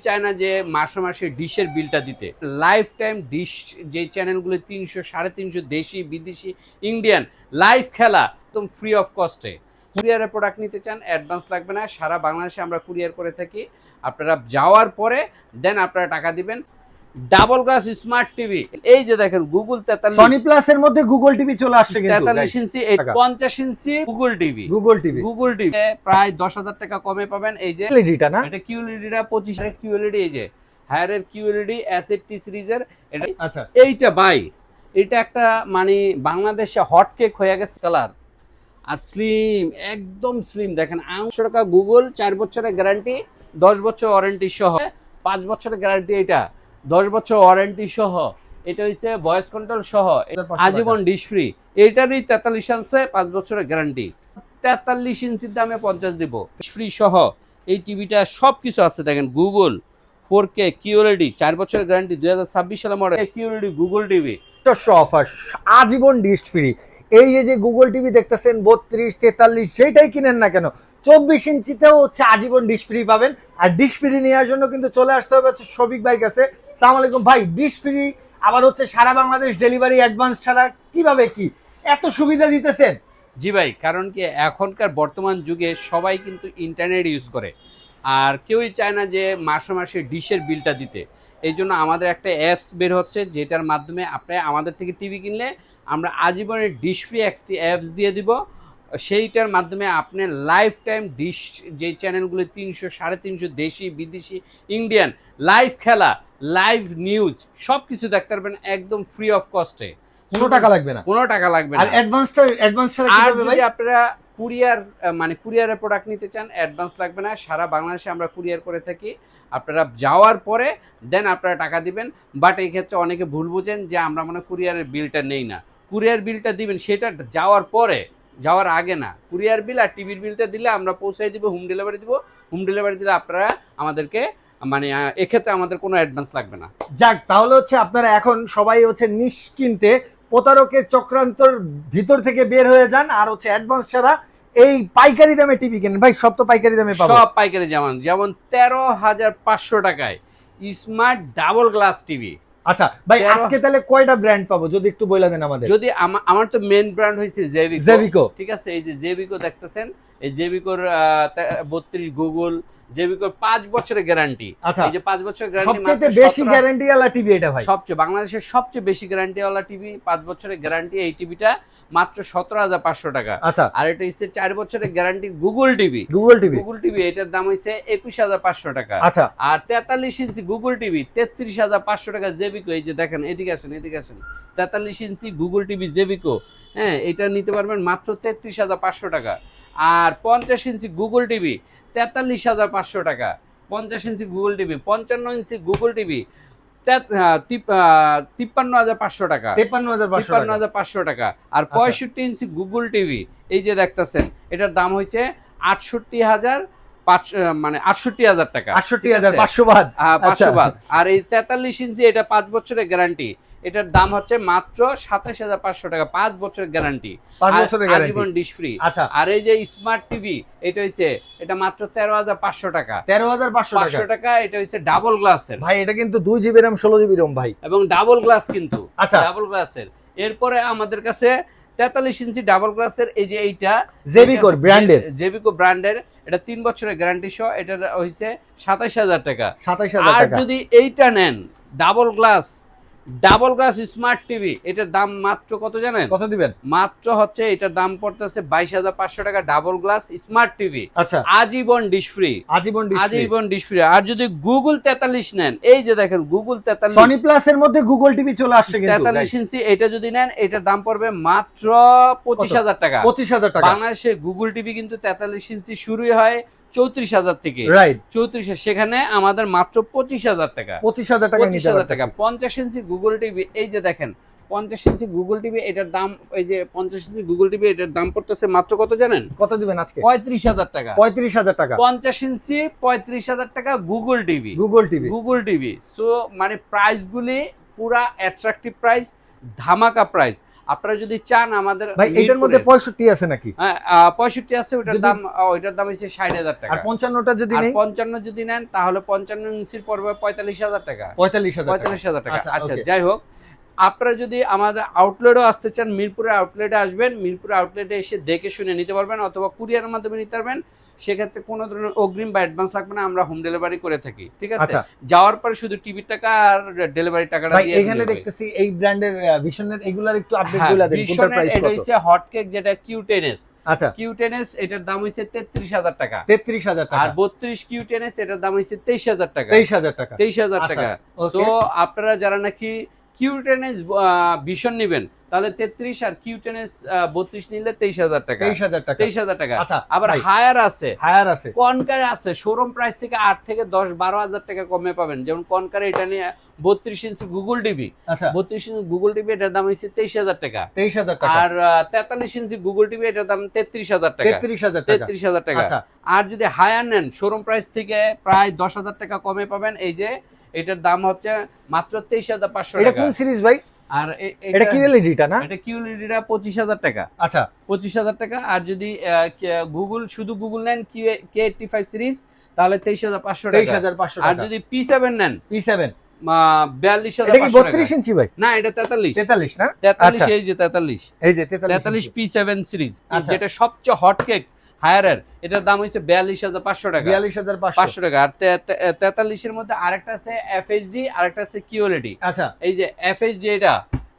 চায় না যে মাসে মাসে ডিশের বিলটা দিতে। লাইফ টাইম ডিশ যে চ্যানেলগুলো 300 350 দেশি বিদেশি ইন্ডিয়ান লাইভ খেলা একদম ফ্রি অফ কস্টে। কুরিয়ারের প্রোডাক্ট নিতে চান অ্যাডভান্স লাগবে না, সারা বাংলাদেশে আমরা কুরিয়ার করে থাকি। আপনারা যাওয়ার পরে দেন আপনারা টাকা দিবেন। ডাবল গ্লাস স্মার্ট টিভি, এই যে দেখেন গুগল 43 সনি প্লাস এর মধ্যে গুগল টিভি চলে আসছে কিন্তু 43 ইঞ্চি 50 ইঞ্চি গুগল টিভি প্রায় 10,000 টাকা কমে পাবেন। এই যে এলইডিটা না, এটা কিউএলইডিটা 25 এর কিউএলইডি, এই যে হায়ারের কিউএলইডি এসএফটি সিরিজের এটা। আচ্ছা এইটা ভাই এটা একটা মানে বাংলাদেশে হট কেক হয়ে গেছে কালার আর স্লিম, একদম স্লিম। দেখেন 800 টাকা গুগল, 4 বছরের গ্যারান্টি, 10 বছর ওয়ারেন্টি সহ, 5 বছরের গ্যারান্টি, এটা 10 বছর ওয়ারেন্টি সহ, এটা হচ্ছে ভয়েস কন্ট্রোল সহ, আজীবন ডিশ ফ্রি। এটারই 43 ইঞ্চি 5 বছরের গ্যারান্টি, 43 ইঞ্চির দামে 50 দিব ফ্রি সহ। এই টিভিটা সবকিছু আছে। দেখেন গুগল 4K কিউএলইডি, 4 বছরের গ্যারান্টি, 2026 সালের model QLED Google TV offer, আজীবন ডিশ ফ্রি। এই যে গুগল টিভি দেখতেছেন 32 43 সেইটাই কিনেন না কেন, 24 ইঞ্চিতেও হচ্ছে আজীবন ডিশ ফ্রি পাবেন। আর ডিশ ফ্রি নেওয়ার জন্য কিন্তু চলে আসতে হবে হচ্ছে শফিক ভাই কাছে। আসসালামু আলাইকুম ভাই, ডিশ ফ্রি আবার হচ্ছে সারা বাংলাদেশ ডেলিভারি অ্যাডভান্স ছাড়া কিভাবে কি এত সুবিধা দিতেছেন? জি ভাই, কারণ কি এখনকার বর্তমান যুগে সবাই কিন্তু ইন্টারনেট ইউজ করে, আর কেউই চায় না যে মাসে মাসে ডিশের বিলটা দিতে। এই জন্য আমাদের একটা অ্যাপস বের হচ্ছে, যেটার মাধ্যমে আপনি আমাদের থেকে টিভি কিনলে আমরা আজীবনের ডিশ ফ্রি একটি অ্যাপস দিয়ে দিব। সেইটার মাধ্যমে আপনি লাইফ টাইম ডিশ যে চ্যানেলগুলো 300 350 দেশি বিদেশি ইন্ডিয়ান লাইভ খেলা, লাইভ নিউজ সব কিছু দেখতে পারবেন একদম ফ্রি অফ কস্টে। কোনো টাকা লাগবে না, কোনো টাকা লাগবে না। আর অ্যাডভান্স ছাড়া আর কিভাবে ভাই? যদি আপনারা কুরিয়ার মানে কুরিয়ারের প্রোডাক্ট নিতে চান অ্যাডভান্স লাগবে না, সারা বাংলাদেশে আমরা কুরিয়ার করে থাকি। আপনারা যাওয়ার পরে দেন আপনারা টাকা দিবেন। বাট এই ক্ষেত্রে অনেকে ভুল বুঝেন যে আমরা মানে কুরিয়ারের বিলটা নেই না। কুরিয়ার বিলটা দিবেন সেটা যাওয়ার পরে, যাওয়ার আগে না। কুরিয়ার বিল আর টিভির বিলটা দিলে আমরা পৌঁছাই দিব, হোম ডেলিভারি দিব। হোম ডেলিভারি দিলে আপনারা আমাদেরকে মানে এক্ষেত্রে আমাদের কোনো অ্যাডভান্স লাগবে না। যাক, তাহলে হচ্ছে আপনারা এখন সবাই হচ্ছে নিশ্চিন্তে প্রতারকের চক্রান্তর ভিতর থেকে বের হয়ে যান, আর হচ্ছে অ্যাডভান্স ছাড়া এই পাইকারি দামে টিভি কেনেন। ভাই সব তো পাইকারি দামে পাবো? সব পাইকারি, যেমন 13,500 টাকায় স্মার্ট ডাবল গ্লাস টিভি। আচ্ছা ভাই, আজকে তাহলে কয়টা ব্র্যান্ড পাবো যদি একটু বলে দেন আমাদের? যদি আমার তো মেন ব্র্যান্ড হইছে জেভিকো, ঠিক আছে। এই যে জেভিকো দেখতেছেন, এই জেভিকোর 32 গুগল, জেভিকোর 5 বছরের গ্যারান্টি। আচ্ছা, এই যে 5 বছরের গ্যারান্টি, সবচেয়ে বেশি গ্যারান্টি ওয়ালা টিভি এটা ভাই? সবচেয়ে বাংলাদেশের সবচেয়ে বেশি গ্যারান্টি ওয়ালা টিভি, 5 বছরের গ্যারান্টি। এই টিভিটা মাত্র 17,500 টাকা। আচ্ছা, আর এটা হচ্ছে 4 বছরের গ্যারান্টি গুগল টিভি। এটার দাম হইছে 21,500 টাকা। আচ্ছা, আর 43 ইঞ্চি গুগল টিভি 33,500 টাকা জেভিকো। এই যে দেখেন, এদিকে আসেন 43 ইঞ্চি গুগল টিভি জেভিকো, হ্যাঁ, এটা নিতে পারবেন মাত্র 33,500 টাকা। আর 50 ইঞ্চি গুগল টিভি 43,500 টাকা। 50 ইঞ্চি গুগল টিভি, 55 ইঞ্চি গুগল টিভি 53,500 টাকা। 53,500 টাকা। আর 65 ইঞ্চি গুগল টিভি এই যে দেখতেছেন, এটার দাম হয়েছে 68,500, মানে 68,000 টাকা, 68,500 বাদ। 500 বাদ। আর এই 43 ইঞ্চি এটা 5 বছরের গ্যারান্টি, এটার দাম হচ্ছে মাত্র 27,500 টাকা, 5 বছরের গ্যারান্টি, আজীবন ডিশ ফ্রি। আচ্ছা, আর এই যে স্মার্ট টিভি এটা হইছে, এটা মাত্র 13,500 টাকা। 13,500 টাকা। এটা হইছে ডাবল গ্লাসের ভাই, এটা কিন্তু 2 জিবি RAM 16 জিবি ROM ভাই, এবং ডাবল গ্লাস কিন্তু। আচ্ছা, ডাবল গ্লাসের। এরপরে আমাদের কাছে 43 ইঞ্চি ডাবল গ্লাসের এই যে এইটা জেভিকো ব্র্যান্ডের, এটা 3 বছরের গ্যারান্টি সহ, এটা হইছে 27,000 টাকা। 27,000 আর টাকা। যদি এইটা নেন ডাবল গ্লাস স্মার্ট টিভি, এটার দাম মাত্র কত জানেন? কত দিবেন? মাত্র হচ্ছে এটার দাম পড়তেছে 22,500 টাকা। ডাবল গ্লাস স্মার্ট টিভি, আচ্ছা, আজীবন ডিশ ফ্রি। আজীবন ডিশ ফ্রি। আর যদি গুগল 43 নেন, এই যে দেখেন গুগল 43 সনি প্লাস এর মধ্যে গুগল টিভি চলে আসছে কিন্তু 43 ইঞ্চি, এটা যদি নেন এটার দাম পড়বে মাত্র 25,000 টাকা। 25,000 টাকা। বাংলাদেশে গুগল টিভি কিন্তু 43 ইঞ্চি শুরুই হয় 34,000 থেকে, রাইট, 34,000, সেখানে আমাদের মাত্র 25,000 টাকা। 25,000 টাকা নিতে 25,000 টাকা। পারতেছি। 50 ইঞ্চি গুগল টিভি এই যে দেখেন, 50 ইঞ্চি গুগল টিভি এটার দাম, এই যে 50 ইঞ্চি গুগল টিভি এটার দাম পড়তেছে মাত্র কত জানেন? কত দিবেন আজকে? 35,000 টাকা। 35,000 টাকা। 50 ইঞ্চি 35,000 টাকা গুগল টিভি। সো মানে প্রাইস গুলি পুরা অ্যাট্রাকটিভ প্রাইস, ধামাকা প্রাইস। আপনারা যদি চান আমাদের ভাই এটার মধ্যে 65 আছে নাকি? হ্যাঁ 65 আছে, ওইটার দাম হচ্ছে 60,000 টাকা। আর 55টা যদি নেই? 55 যদি নেন তাহলে 55 ইঞ্চির পড়বে 45,000 টাকা। 45,000 টাকা। আচ্ছা আচ্ছা okay। যাই হোক, আপনারা যদি আমাদের আউটলেটও আসতে চান, মিরপুরের আউটলেটে আসবেন, মিরপুরের আউটলেটে এসে দেখে শুনে নিতে পারবেন, অথবা কুরিয়ারের মাধ্যমে নিতে পারবেন। সেক্ষেত্রে কোনো ধরনের অগ্রিম বা অ্যাডভান্স লাগবে না, আমরা হোম ডেলিভারি করে থাকি, ঠিক আছে? আচ্ছা। যাওয়ার পরে শুধু টিভির টাকা আর ডেলিভারি টাকাটা ভাই দিয়ে এখানে দিলেই হবে। দেখতেছি এই ব্র্যান্ডের ভিশনের এগুলার একটু আপডেট হ্যাঁ, গুলা দেন, কোনটার ভিশনের প্রাইস এটা কত? হচ্ছে হট কেক, যেটা Q10s। আচ্ছা Q10s এটার দাম হইছে 33,000 টাকা। 33,000 টাকা। আর 32 Q10s এটার দাম হইছে 23,000 টাকা। 23,000 টাকা। 23,000 টাকা। আচ্ছা, সো okay। আপনারা যারা নাকি Q10s ভিশন নেবেন, তাহলে 33, আর Q10s 32 নিলে 23,000 টাকা। 23,000 টাকা। 23,000 টাকা। আচ্ছা, আবার ভাই। হায়ার আছে, হায়ার আছে। কনকার আছে, শোরুম প্রাইস থেকে 8 থেকে 10 12,000 টাকা কমে পাবেন। যেমন কনকারে এটা নিয়ে 32 ইঞ্চি গুগল টিভি, আচ্ছা 32 ইঞ্চি গুগল টিভি এটার দাম হচ্ছে 23,000 টাকা। 23,000 টাকা। আর 43 ইঞ্চি গুগল টিভি এটার দাম 33,000 টাকা। 33,000 টাকা। 33,000 টাকা। আচ্ছা আর যদি হায়ার নেন, শোরুম প্রাইস থেকে প্রায় 10,000 টাকা কমে পাবেন। এই যে এটার দাম হচ্ছে মাত্র 23,500 এটা টাকা। কোন সিরিজ ভাই? আর এটা কিউএলইডিটা না? এটা কিউএলইডিটা 25,000 টাকা। আচ্ছা 25,000 টাকা। আর যদি গুগল, শুধু গুগল নেন K85 সিরিজ, তাহলে 23,500 টাকা। 23,500 আর টাকা। যদি P7 নেন, P7 এটা কি 42,500 টাকা। 32 ইঞ্চি ভাই? না, এটা 43। 43 না? 43, আচ্ছা এই যে 43। এই যে 43 43 P7 সিরিজ, আচ্ছা। যেটা সবচেয়ে হট কেক হায়ারের, এটার দাম হচ্ছে 42,500 টাকা। 42,500 টাকা। আর 43 এর মধ্যে আরেকটা আছে FHD, আরেকটা আছে QLED। আচ্ছা এই যে FHD,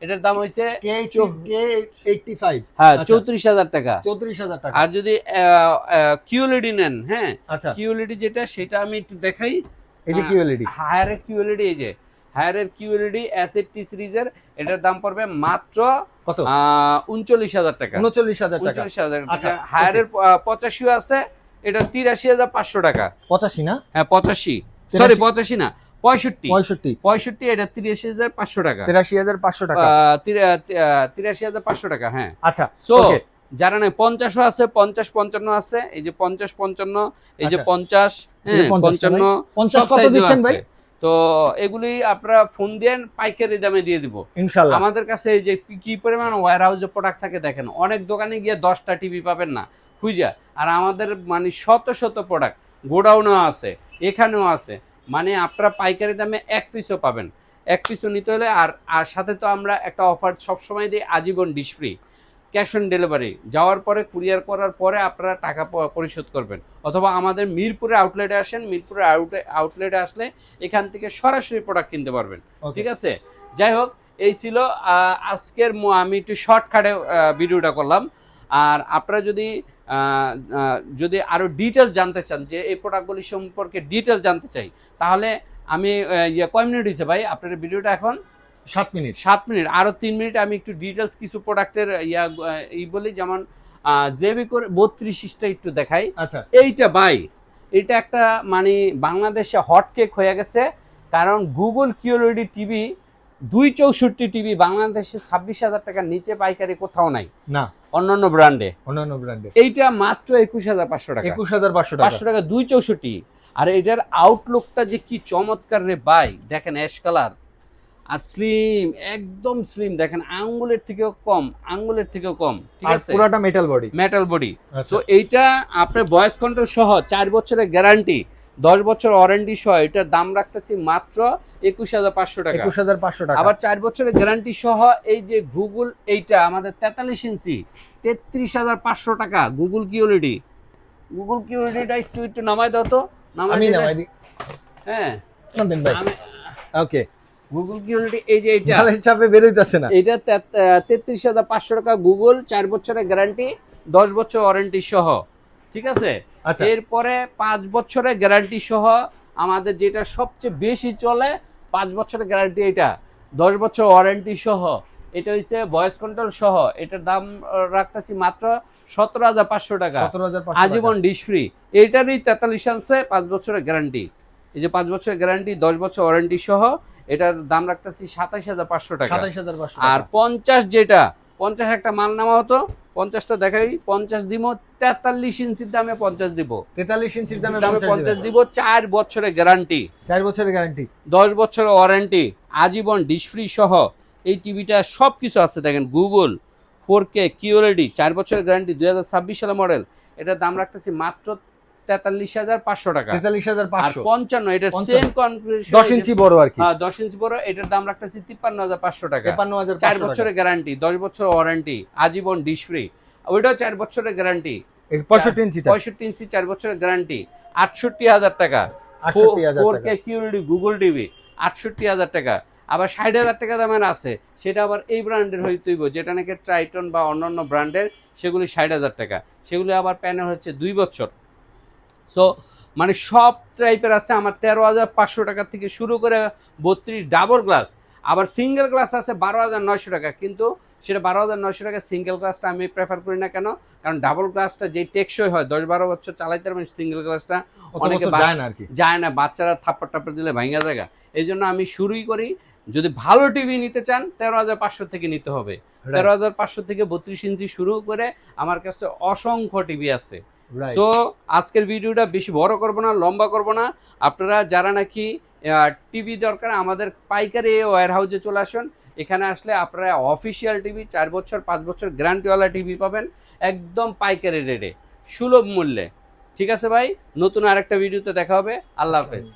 এটার দাম হচ্ছে K85 হ্যাঁ আচ্ছা। 34,000 টাকা। 34,000 টাকা। আর যদি QLED নেন, হ্যাঁ আচ্ছা QLED যেটা, সেটা আমি একটু দেখাই। এই যে কিউএলইডি। হায়ারের QLED, এই যে হায়ারের QLED S80 সিরিজের, এটার দাম পড়বে মাত্র কত? 39,000 টাকা। 39,000 টাকা। 39,000 আচ্ছা, টাকা। হায়ারের 85 আছে, এটা 83,500 টাকা। 85 না? হ্যাঁ 85, সরি 85 না, 65। 65 এটা 83,500 টাকা। 83,500 টাকা। 83,500 টাকা, হ্যাঁ। আচ্ছা সো ওকে। যারা নেই 50ও আছে, 50 55 আছে, এই যে 50 55, এই যে আচ্ছা। 50, এই যে হ্যাঁ 50 55 50 সব কত সাইজেও দিচ্ছেন আছে। ভাই? তো এগুলি আপনারা ফোন দেন, পাইকারি দামে দিয়ে দিব ইনশাআল্লাহ। আমাদের কাছে। এই যে কি পরিমাণ ওয়্যার হাউসে প্রোডাক্ট থাকে দেখেন, অনেক দোকানে গিয়ে 10টা টিভি পাবেন না খুঁজা। আর আমাদের মানে শত শত প্রোডাক্ট গোডাউনেও আছে, এখানেও আছে। মানে আপনারা পাইকারি দামে এক পিসও পাবেন, এক পিসও নিতে হলে। আর সাথে তো আমরা একটা অফার সবসময় দিই, আজীবন dish free, cash on delivery. যাওয়ার পরে, কুরিয়ার করার পরে আপনারা টাকা পরিশোধ করবেন। অথবা আমাদের মিরপুরে আউটলেটে আসেন, মিরপুরে আউটলেটে আসলে এখান থেকে সরাসরি প্রোডাক্ট কিনতে পারবেন, Okay। ঠিক আছে? যাই হোক, এই ছিল আজকের আমি একটু শর্টকাটে ভিডিওটা করলাম। আর আপনারা যদি আরো ডিটেল জানতে চান, যে এই প্রোডাক্টগুলি সম্পর্কে ডিটেল জানতে চাই, তাহলে আমি কয় মিনিট হয়েছে ভাই আপনার ভিডিওটা? এখন 7 মিনিট। 7 মিনিট। আরো 3 মিনিট আমি একটু ডিটেলস কিছু প্রোডাক্টের বলি। যেমন জেবিকোর 32 একটু দেখাই। আচ্ছা এইটা ভাই, এটা একটা মানে বাংলাদেশে হট কেক হয়ে গেছে। কারণ গুগল কিউএলইডি টিভি 264 টিভি বাংলাদেশে 26,000 টাকার নিচে পাইকারি কোথাও নাই, না অন্যান্য ব্র্যান্ডে। অন্যান্য ব্র্যান্ডে এইটা মাত্র 21,500 টাকা। 21,500 টাকা। 500 টাকা 264। আর এটার আউটলুকটা যে কি চমৎকার রে ভাই, দেখেন অ্যাশ কালার আর স্লিম, একদম স্লিম। দেখেন আঙ্গুলের থেকেও কম, আঙ্গুলের থেকেও কম, ঠিক আর আছে? পুরোটা মেটাল বডি। Metal body. আচ্ছা। তো এইটা আপনার ভয়েস কন্ট্রোল সহ 4 বছরের গ্যারান্টি, 10 বছর ওয়ারেন্টি সহ এটার দাম রাখতেছি মাত্র 21,500 টাকা। 21,500 টাকা। আবার 4 বছরের গ্যারান্টি সহ এই যে গুগল, এইটা আমাদের 43 ইঞ্চি 33,500 টাকা। গুগল কিউএলইডি, গুগল কিউএলইডিটা একটু নামাই দাও তো, আমি নামাই দিই। হ্যাঁ নাম দেন ভাই। ওকে। গুগল কিউএলইডি, এই যে এইটা, মালের চাপে বের হইতাছে না। এটা 33,500 টাকা। গুগল 4 বছরের গ্যারান্টি, 10 বছর ওয়ারেন্টি সহ, ঠিক আছে? আচ্ছা। এরপরে 5 বছরের গ্যারান্টি সহ আমাদের যেটা সবচেয়ে বেশি চলে, 5 বছরের গ্যারান্টি, এটা 10 বছর ওয়ারেন্টি সহ, এটা হচ্ছে ভয়েস কন্ট্রোল সহ। এটার দাম রাখতেছি মাত্র 17,500 টাকা। 17,500 আজীবন ডিশ ফ্রি। এইটারই 43 আনছে 5 বছরের গ্যারান্টি। এই যে 5 বছরের গ্যারান্টি, 10 বছর ওয়ারেন্টি সহ, এটার দাম রাখতেছি 27,500 টাকা। 27,500 আর 50 যেটা, 50 একটা মাল নামা হতো, 50টা দেখাই। 50 দিব 43 ইঞ্চির দামে 50 দিব। 43 ইঞ্চির দামে 50 দিব। 4 বছরের গ্যারান্টি, 4 বছরের গ্যারান্টি, 10 বছরের ওয়ারেন্টি, আজীবন ডিশ ফ্রি সহ এই টিভিটা সব কিছু আছে দেখেন, গুগল 4K QLED 4 বছরের গ্যারান্টি, 2026 সালের মডেল। এটার দাম রাখতেছি মাত্র 43,500 টাকা। 43,500 আর 55 এটার সেম কনফিগারেশন, 10 ইঞ্চি বড় আর কি। হ্যাঁ 10 ইঞ্চি বড়, এটার দাম রাখতেছি 53,500 টাকা। 53,500 4 বছরের গ্যারান্টি, 10 বছর ওয়ারেন্টি, আজীবন ডিশ ফ্রি। ওইটাও 4 বছরের গ্যারান্টি, 65 ইঞ্চিটা, 65 ইঞ্চি 4 বছরের গ্যারান্টি, 68,000 টাকা। 68,000 4K QLED গুগল টিভি 68,000 টাকা। আবার 60,000 টাকা দামের আছে, সেটা আবার এই ব্র্যান্ডের হইতে হইব, যেটা নাকি ট্রাইটন বা অন্যান্য ব্র্যান্ডের, সেগুলি 60,000 টাকা। সেগুলি আবার প্যানেল হচ্ছে 2 বছর। সো মানে সব টাইপের আছে আমার 13,500 টাকা থেকে শুরু করে 32 ডাবল গ্লাস। আবার সিঙ্গেল গ্লাস আছে 12,900 টাকা, কিন্তু সেটা 12,900 টাকা সিঙ্গেল গ্লাসটা আমি প্রেফার করি না। কেন? কারণ ডাবল গ্লাসটা যেই টেকসই হয়, 10-12 বছর চালাইতে পারবেন, সিঙ্গেল গ্লাসটা অনেকে যায় না আর কি, যায় না, বাচ্চারা থাপ্পড় টাপ্পড় দিলে ভাঙা জায়গা। এই জন্য আমি শুরুই করি, যদি ভালো টিভি নিতে চান 13,500 থেকে নিতে হবে। 13,500 থেকে 32 ইঞ্চি শুরু করে আমার কাছে অসংখ্য টিভি আছে। সো আজকের ভিডিওটা বেশি বড় করব না, লম্বা করব না। আপনারা যারা নাকি টিভি দরকার, আমাদের পাইকারি ওয়্যার হাউসে চলে আসুন। এখানে আসলে আপনারা অফিসিয়াল টিভি 4 বছর 5 বছর গ্যারান্টিওয়ালা টিভি পাবেন একদম পাইকারি রেটে, সুলভ মূল্যে। ঠিক আছে ভাই, নতুন আরেকটা ভিডিওতে দেখা হবে। আল্লাহ হাফেজ।